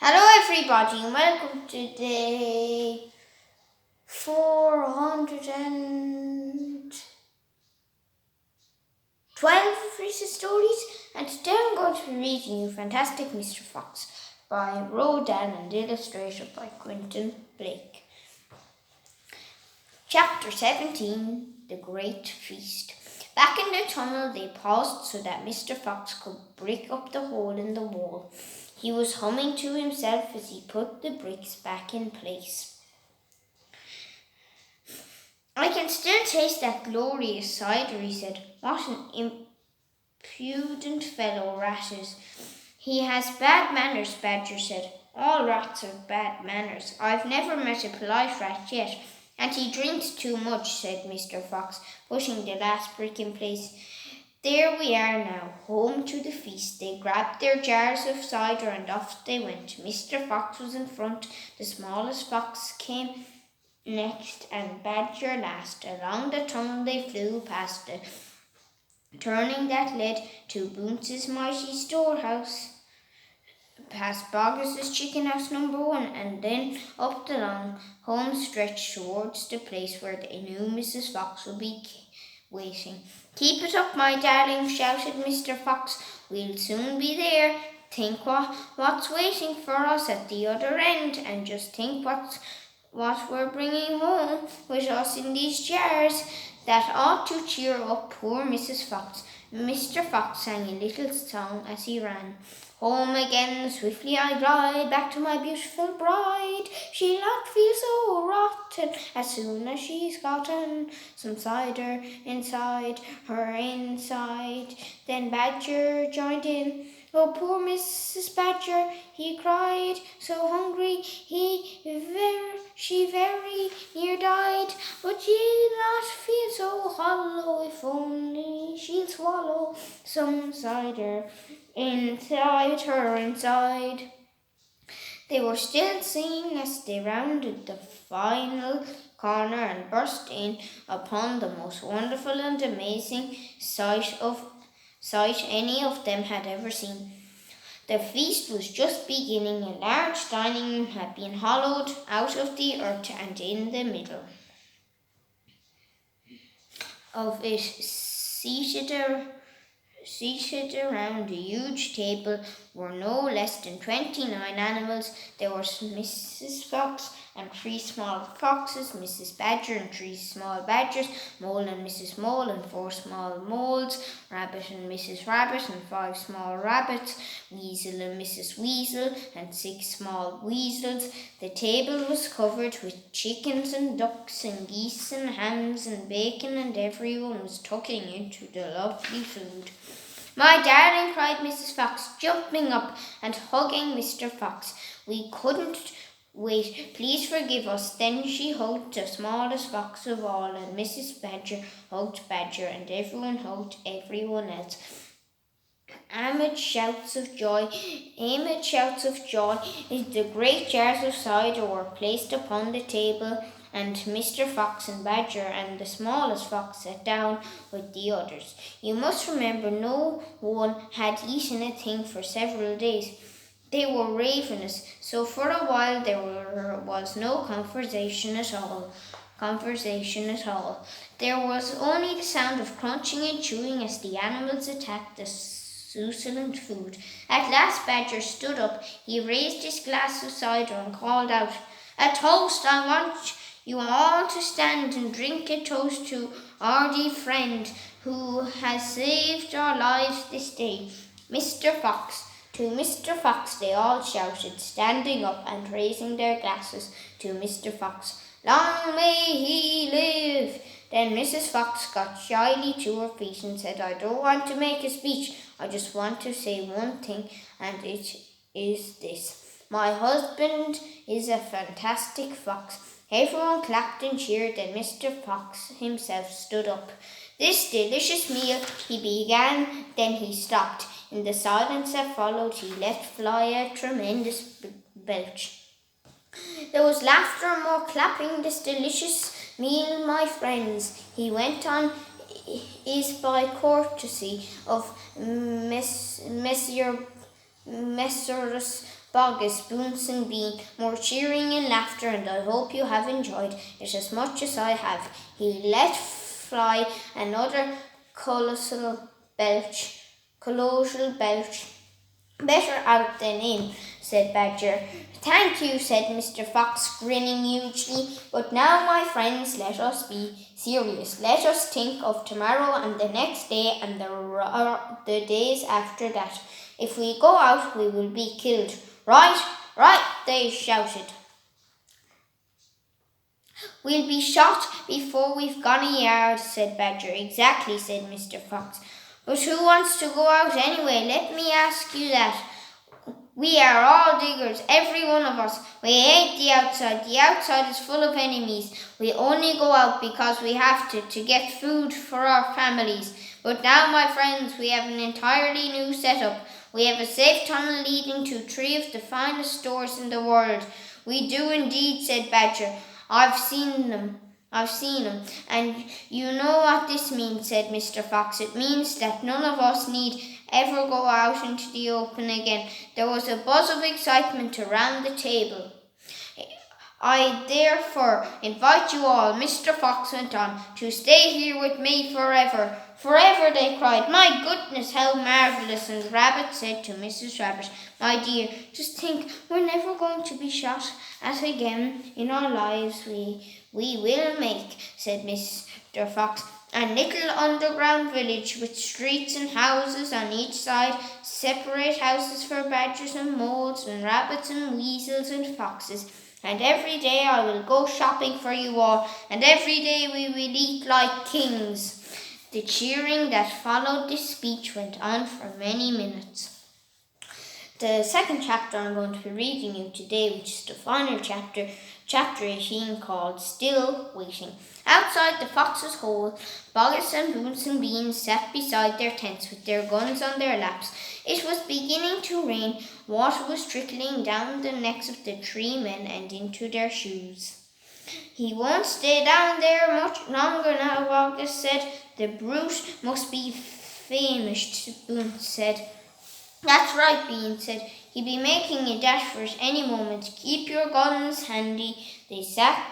Hello everybody and welcome to the 412 of Rhys' stories, and today I'm going to be reading you Fantastic Mr. Fox by Roald and illustrated by Quentin. Chapter 17, The Great Feast. Back in the tunnel they paused so that Mr. Fox could brick up the hole in the wall. He was humming to himself as he put the bricks back in place. "I can still taste that glorious cider," he said. "What an impudent fellow Rat is." "He has bad manners," Badger said. "All rats have bad manners. I've never met a polite rat yet." "And he drinks too much," said Mr. Fox, pushing the last brick in place. "There we are now, home to the feast." They grabbed their jars of cider and off they went. Mr. Fox was in front, the smallest fox came next, and Badger last. Along the tunnel they flew past the turning that led to Bounce's mighty storehouse, past Boggis's chicken house number 1, and then up the long home stretch towards the place where they knew Mrs. Fox would be waiting. "Keep it up, my darling," shouted Mr. Fox. "We'll soon be there. Think what's waiting for us at the other end, and just think what we're bringing home with us in these jars. That ought to cheer up poor Mrs. Fox." Mr. Fox sang a little song as he ran. "Home again, swiftly I glide, back to my beautiful bride. She'll not feel so rotten as soon as she's gotten some cider inside her inside." Then Badger joined in. "Oh, poor Mrs. Badger," he cried, "so hungry she very near died. But she'll not feel so hollow if only she'll swallow some cider inside her inside." They were still singing as they rounded the final corner and burst in upon the most wonderful and amazing sight any of them had ever seen. The feast was just beginning. A large dining room had been hollowed out of the earth, and in the middle of it, seated around a huge table, were no less than 29 animals. There was Mrs. Fox and 3 small foxes, Mrs. Badger and 3 small badgers, Mole and Mrs. Mole and 4 small moles, Rabbit and Mrs. Rabbit and 5 small rabbits, Weasel and Mrs. Weasel and 6 small weasels. The table was covered with chickens and ducks and geese and hams and bacon, and everyone was tucking into the lovely food. "My darling," cried Mrs. Fox, jumping up and hugging Mr. Fox. "We couldn't wait. Please forgive us." Then she hugged the smallest fox of all, and Mrs. Badger hugged Badger, and everyone hugged everyone else. Amid shouts of joy, the great jars of cider were placed upon the table, and Mr. Fox and Badger and the smallest fox sat down with the others. You must remember no one had eaten a thing for several days. They were ravenous, so for a while there was no conversation at all. There was only the sound of crunching and chewing as the animals attacked the succulent food. At last Badger stood up. He raised his glass of cider and called out, "A toast! I want you all to stand and drink a toast to our dear friend who has saved our lives this day, Mr. Fox." To Mr. Fox they all shouted, standing up and raising their glasses to Mr. Fox. "Long may he live!" Then Mrs. Fox got shyly to her feet and said, "I don't want to make a speech. I just want to say one thing, and it is this. My husband is a fantastic fox." Everyone clapped and cheered, and Mr. Fox himself stood up. "This delicious meal," he began, then he stopped. In the silence that followed, he let fly a tremendous belch. "There was laughter and more clapping. This delicious meal, my friends," he went on, "is by courtesy of Messrs. Bogus, Bounce and Bean, more cheering and laughter, and I hope you have enjoyed it as much as I have. He let fly another colossal belch. Better out than in, said Badger. Thank you, said Mr. Fox, grinning hugely. But now, my friends, let us be serious. Let us think of tomorrow and the next day and the days after that. If we go out, we will be killed. Right, right, they shouted. We'll be shot before we've gone a yard, said Badger. Exactly, said Mr. Fox. But who wants to go out anyway? Let me ask you that. We are all diggers, every one of us. We hate the outside. The outside is full of enemies. We only go out because we have to get food for our families. But now, my friends, we have an entirely new setup. We have a safe tunnel leading to 3 of the finest stores in the world. We do indeed, said Badger. I've seen them. And you know what this means, said Mr. Fox. It means that none of us need ever go out into the open again. There was a buzz of excitement around the table. I therefore invite you all, Mr. Fox went on, to stay here with me forever. Forever, they cried. My goodness, how marvellous. And Rabbit said to Mrs. Rabbit, my dear, just think, we're never going to be shot at again in our lives. We will make, said Mr. Fox, a little underground village with streets and houses on each side, separate houses for badgers and moles and rabbits and weasels and foxes. And every day I will go shopping for you all, and every day we will eat like kings. The cheering that followed this speech went on for many minutes. The second chapter I'm going to be reading you today, which is the final chapter, chapter 18, called Still Waiting. Outside the fox's hole, Bogus and Bounce and Bean sat beside their tents with their guns on their laps. It was beginning to rain. Water was trickling down the necks of the 3 men and into their shoes. He won't stay down there much longer now, Bogus said. The brute must be famished, Bounce said. That's right, Bean said. He'll be making a dash for it any moment. Keep your guns handy. They sat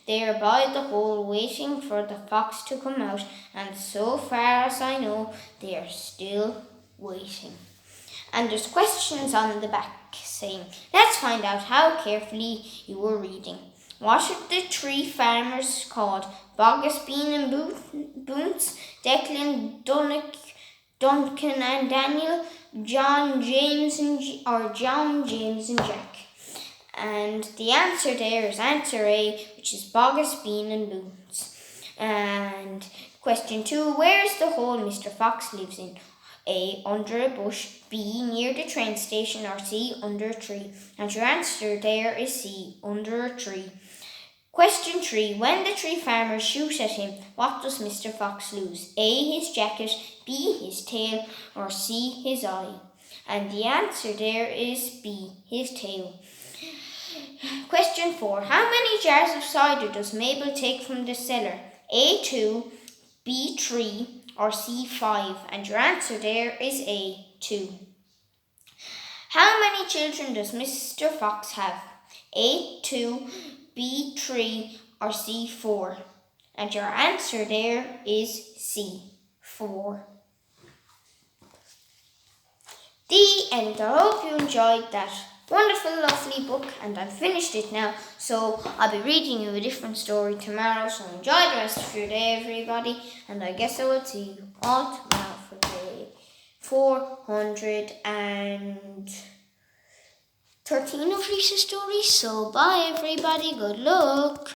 there by the hole waiting for the fox to come out, and so far as I know, they are still waiting. And there's questions on the back saying, let's find out how carefully you were reading. What are the 3 farmers called? Bogus, Bean and Bounce, Declan, Duncan and Daniel, John, James and Jack. And the answer there is answer A, which is Bogus, Bean and Bounce. And question 2, where is the hole Mr. Fox lives in? A, under a bush, B, near the train station, or C, under a tree. And your answer there is C, under a tree. Question 3, when the 3 farmers shoot at him, what does Mr. Fox lose? A, his jacket, B, his tail, or C, his eye. And the answer there is B, his tail. Question 4, how many jars of cider does Mabel take from the cellar? A, 2, B, 3, or C, 5. And your answer there is A, 2. How many children does Mr. Fox have? A, 2, B, 3, or C, 4. And your answer there is C, 4. The end. I hope you enjoyed that wonderful, lovely book, and I've finished it now. So I'll be reading you a different story tomorrow. So enjoy the rest of your day, everybody. And I guess I will see you all tomorrow for day 413 of Rhys's stories. So bye, everybody. Good luck.